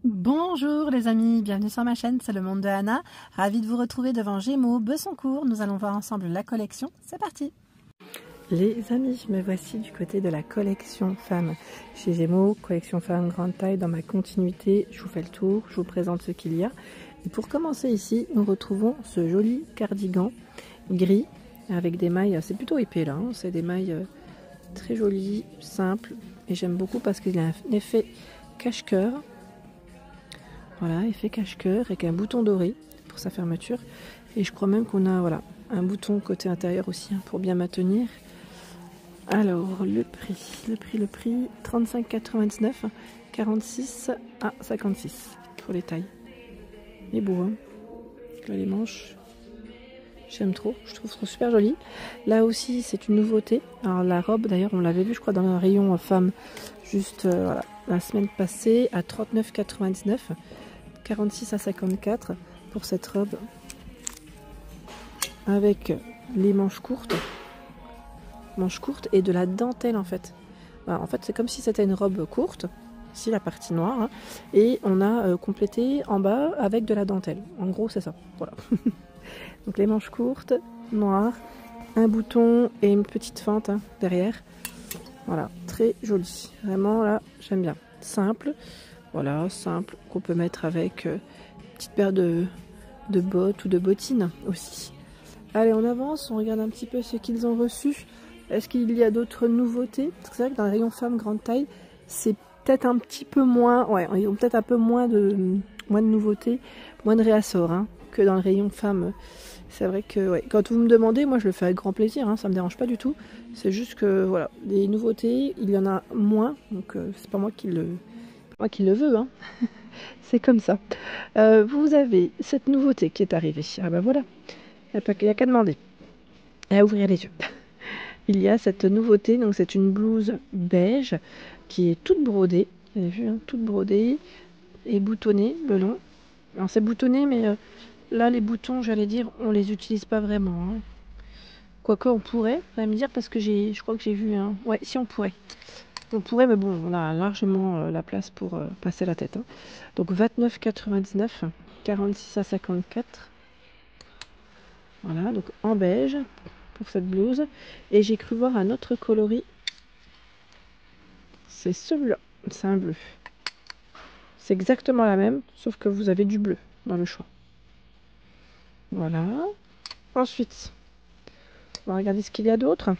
Bonjour les amis, bienvenue sur ma chaîne, c'est le monde de Anna. Ravie de vous retrouver devant Gémeaux, Bessancourt. Nous allons voir ensemble la collection, c'est parti. Les amis, me voici du côté de la collection femmes chez Gémeaux, collection femmes grande taille. Dans ma continuité, je vous fais le tour, je vous présente ce qu'il y a. Et pour commencer ici, nous retrouvons ce joli cardigan gris avec des mailles, c'est plutôt épais là, hein, c'est des mailles très jolies, simples. Et j'aime beaucoup parce qu'il a un effet cache-cœur. Voilà, effet cache-cœur avec un bouton doré pour sa fermeture. Et je crois même qu'on a voilà, un bouton côté intérieur aussi hein, pour bien maintenir. Alors, le prix, 35,99, 46 à 56 pour les tailles. Il est beau, hein. Là, les manches, j'aime trop, je trouve trop super joli. Là aussi, c'est une nouveauté. Alors, la robe, d'ailleurs, on l'avait vu, je crois, dans un rayon femme, juste voilà, la semaine passée, à 39,99. 46 à 54 pour cette robe avec les manches courtes et de la dentelle en fait. Voilà, en fait c'est comme si c'était une robe courte, ici la partie noire, hein, et on a complété en bas avec de la dentelle. En gros c'est ça, voilà. Donc les manches courtes, noires, un bouton et une petite fente hein, derrière. Voilà, très joli. Vraiment là, j'aime bien. Simple. Voilà, simple, qu'on peut mettre avec une petite paire de bottes ou de bottines aussi. Allez, on avance, on regarde un petit peu ce qu'ils ont reçu. Est-ce qu'il y a d'autres nouveautés? C'est vrai que dans le rayon femmes grande taille, c'est peut-être un petit peu moins, ouais, ils ont peut-être un peu moins de nouveautés, moins de réassorts hein, que dans le rayon femmes. C'est vrai que ouais, quand vous me demandez, moi je le fais avec grand plaisir, hein, ça me dérange pas du tout. C'est juste que voilà, les nouveautés, il y en a moins, donc c'est pas moi qui le veux, hein. C'est comme ça. Vous avez cette nouveauté qui est arrivée. Ah ben voilà, il n'y a qu'à demander, à ouvrir les yeux. Il y a cette nouveauté, donc c'est une blouse beige qui est toute brodée. Vous avez vu, hein, toute brodée et boutonnée le long. Alors c'est boutonné, mais là les boutons, j'allais dire, on les utilise pas vraiment. Hein. Quoique on pourrait, vous allez me dire, parce que je crois que j'ai vu un... Ouais, si on pourrait. On pourrait, mais bon, on a largement la place pour passer la tête. Hein. Donc 29,99, 46 à 54. Voilà, donc en beige pour cette blouse. Et j'ai cru voir un autre coloris. C'est celui-là, c'est un bleu. C'est exactement la même, sauf que vous avez du bleu dans le choix. Voilà. Ensuite, on va regarder ce qu'il y a d'autre.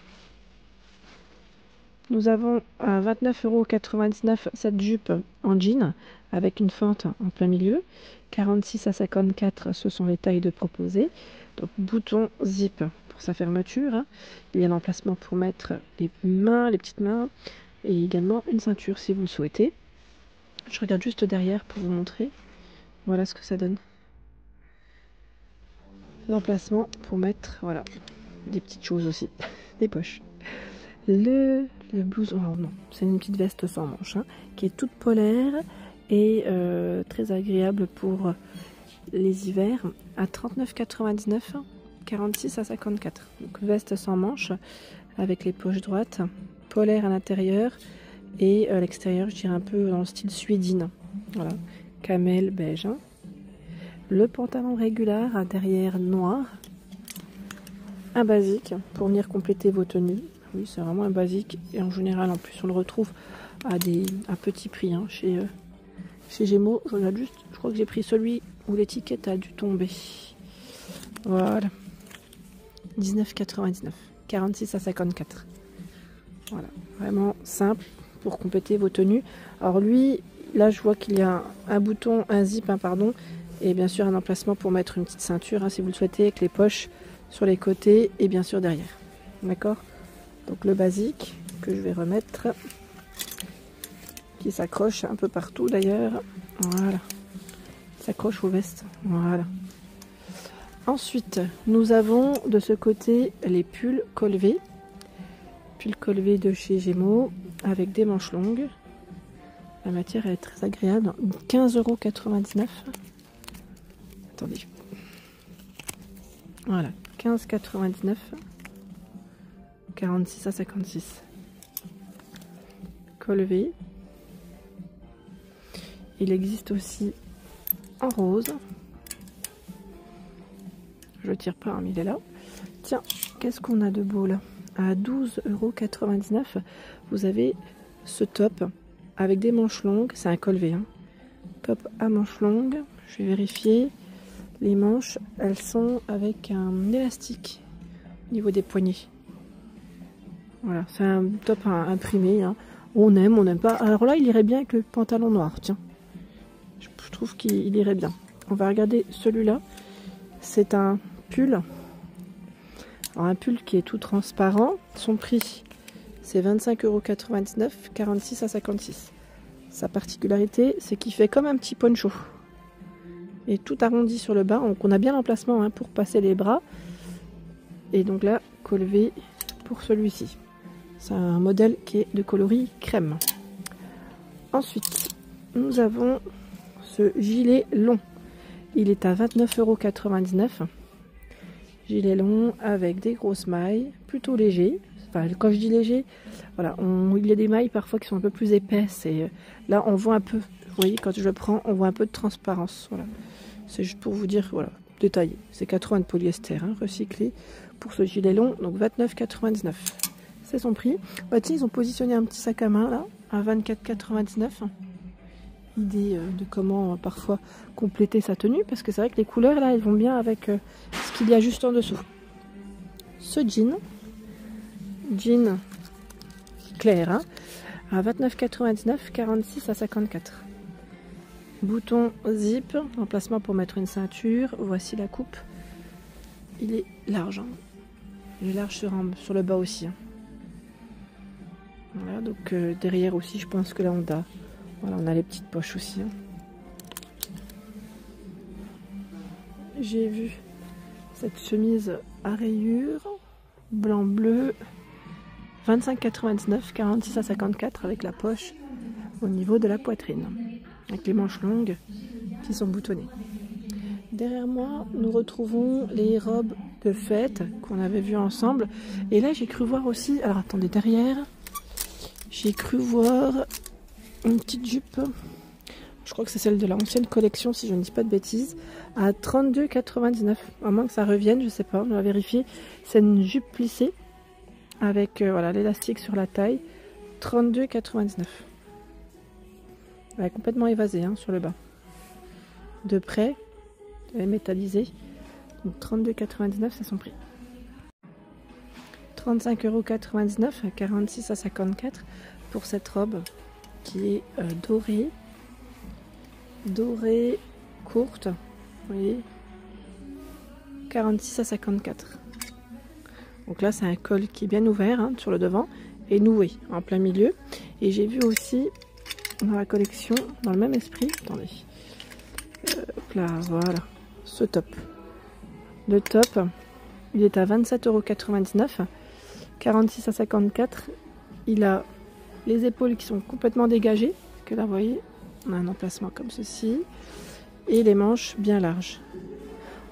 Nous avons à 29,99 € cette jupe en jean avec une fente en plein milieu. 46 à 54, ce sont les tailles de proposées. Donc bouton zip pour sa fermeture. Hein. Il y a un emplacement pour mettre les mains, les petites mains et également une ceinture si vous le souhaitez. Je regarde juste derrière pour vous montrer. Voilà ce que ça donne. L'emplacement pour mettre voilà, des petites choses aussi, des poches. Le blouse, oh non, c'est une petite veste sans manches, hein, qui est toute polaire et très agréable pour les hivers, à 39,99, 46 à 54. Donc veste sans manches avec les poches droites, polaire à l'intérieur et à l'extérieur, je dirais un peu dans le style suédine. Voilà, camel beige. Hein. Le pantalon régulier à derrière noir, un basique pour venir compléter vos tenues. Oui, c'est vraiment un basique et en général, en plus, on le retrouve à petit prix hein, chez Gémeaux. Je regarde juste, je crois que j'ai pris celui où l'étiquette a dû tomber. Voilà, 19,99, 46 à 54. Voilà, vraiment simple pour compléter vos tenues. Alors lui, là, je vois qu'il y a un bouton, un zip, hein, pardon, et bien sûr un emplacement pour mettre une petite ceinture, hein, si vous le souhaitez, avec les poches sur les côtés et bien sûr derrière. D'accord ? Donc le basique que je vais remettre, qui s'accroche un peu partout d'ailleurs. Voilà, s'accroche aux vestes. Voilà. Ensuite, nous avons de ce côté les pulls col V. Pull col V de chez Gémeaux avec des manches longues. La matière est très agréable. 15,99 €. Attendez. Voilà, 15,99 €. 46 à 56. Col V. Il existe aussi en rose. Je le tire pas, hein, mais il est là. Tiens, qu'est-ce qu'on a de beau là? À 12,99 €, vous avez ce top avec des manches longues. C'est un col V. Hein. Top à manches longues. Je vais vérifier. Les manches, elles sont avec un élastique au niveau des poignets. Voilà, c'est un top imprimé. Hein. On aime, on n'aime pas. Alors là, il irait bien avec le pantalon noir. Tiens, je trouve qu'il irait bien. On va regarder celui-là. C'est un pull. Alors un pull qui est tout transparent. Son prix, c'est 25,99 €, 46 à 56. Sa particularité, c'est qu'il fait comme un petit poncho. Et tout arrondi sur le bas. Donc on a bien l'emplacement hein, pour passer les bras. Et donc là, col V pour celui-ci. C'est un modèle qui est de coloris crème. Ensuite, nous avons ce gilet long. Il est à 29,99 €. Gilet long avec des grosses mailles, plutôt léger. Enfin, quand je dis léger, voilà, il y a des mailles parfois qui sont un peu plus épaisses. Et là, on voit un peu, vous voyez, quand je le prends, on voit un peu de transparence. Voilà. C'est juste pour vous dire, voilà, détaillé. C'est 80 de polyester, hein, recyclé pour ce gilet long, donc 29,99 €. C'est son prix. Bah, tiens, ils ont positionné un petit sac à main là, à 24,99 €. Idée de comment parfois compléter sa tenue, parce que c'est vrai que les couleurs là, elles vont bien avec ce qu'il y a juste en dessous. Ce jean clair, hein, à 29,99 €, 46 à 54. Bouton zip, emplacement pour mettre une ceinture. Voici la coupe. Il est large. Hein. Il est large sur le bas aussi. Hein. Voilà, donc derrière aussi, je pense que là on a les petites poches aussi. Hein. J'ai vu cette chemise à rayures, blanc-bleu, 25,99 €, 46 à 54 avec la poche au niveau de la poitrine, avec les manches longues qui sont boutonnées. Derrière moi, nous retrouvons les robes de fête qu'on avait vues ensemble. Et là, j'ai cru voir aussi, alors attendez, derrière, j'ai cru voir une petite jupe. Je crois que c'est celle de l'ancienne collection, si je ne dis pas de bêtises, à 32,99 €. À moins que ça revienne, je sais pas, on va vérifier. C'est une jupe plissée avec voilà, l'élastique sur la taille, 32,99 €. Elle est complètement évasée hein, sur le bas. De près, elle est métallisée. Donc 32,99 €, c'est son prix. 35,99 €, 46 à 54 pour cette robe qui est dorée courte, vous voyez, 46 à 54. Donc là c'est un col qui est bien ouvert hein, sur le devant et noué en plein milieu. Et j'ai vu aussi dans la collection, dans le même esprit, attendez, là voilà, ce top. Le top, il est à 27,99 €, 46 à 54. Il a les épaules qui sont complètement dégagées, que là vous voyez, on a un emplacement comme ceci, et les manches bien larges.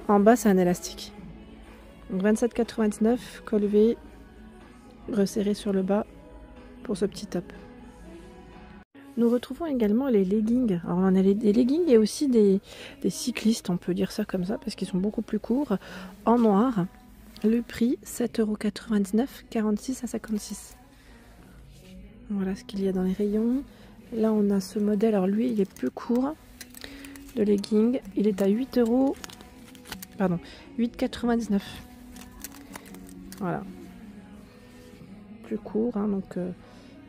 En bas c'est un élastique. Donc 27,99 €, col V, resserré sur le bas pour ce petit top. Nous retrouvons également les leggings. Alors on a des leggings et aussi des cyclistes, on peut dire ça comme ça, parce qu'ils sont beaucoup plus courts, en noir. Le prix, 7,99 €, 46 à 56. Voilà ce qu'il y a dans les rayons. Là on a ce modèle, alors lui il est plus court, de legging. Il est à 8,99 €. Voilà. Plus court, hein, donc...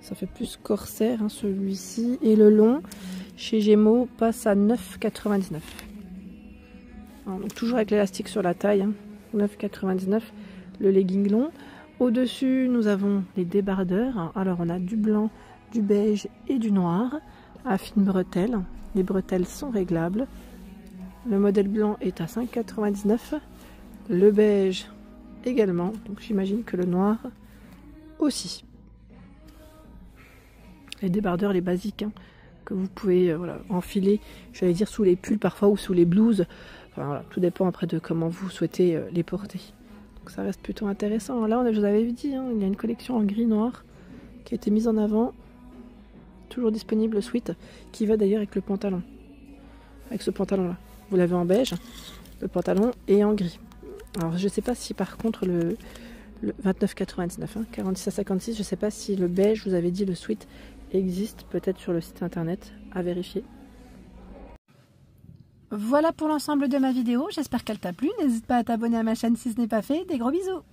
ça fait plus corsaire hein, celui-ci. Et le long, chez Gémeaux, passe à 9,99 €. Donc toujours avec l'élastique sur la taille. Hein, 9,99 € le legging long. Au-dessus, nous avons les débardeurs. Alors on a du blanc, du beige et du noir à fines bretelles. Les bretelles sont réglables. Le modèle blanc est à 5,99 €. Le beige également. Donc j'imagine que le noir aussi. Les débardeurs, les basiques, hein, que vous pouvez voilà, enfiler, j'allais dire sous les pulls parfois ou sous les blouses. Enfin, voilà, tout dépend après de comment vous souhaitez les porter. Donc ça reste plutôt intéressant. Là, je vous avais dit, hein, il y a une collection en gris noir qui a été mise en avant. toujours disponible le sweat qui va d'ailleurs avec le pantalon. Avec ce pantalon là. Vous l'avez en beige, le pantalon, et en gris. Alors je sais pas si par contre le 29,99, hein, 46 à 56, je sais pas si le beige, vous avez dit le sweat, existe peut-être sur le site internet, à vérifier. Voilà pour l'ensemble de ma vidéo, j'espère qu'elle t'a plu. N'hésite pas à t'abonner à ma chaîne si ce n'est pas fait. Des gros bisous!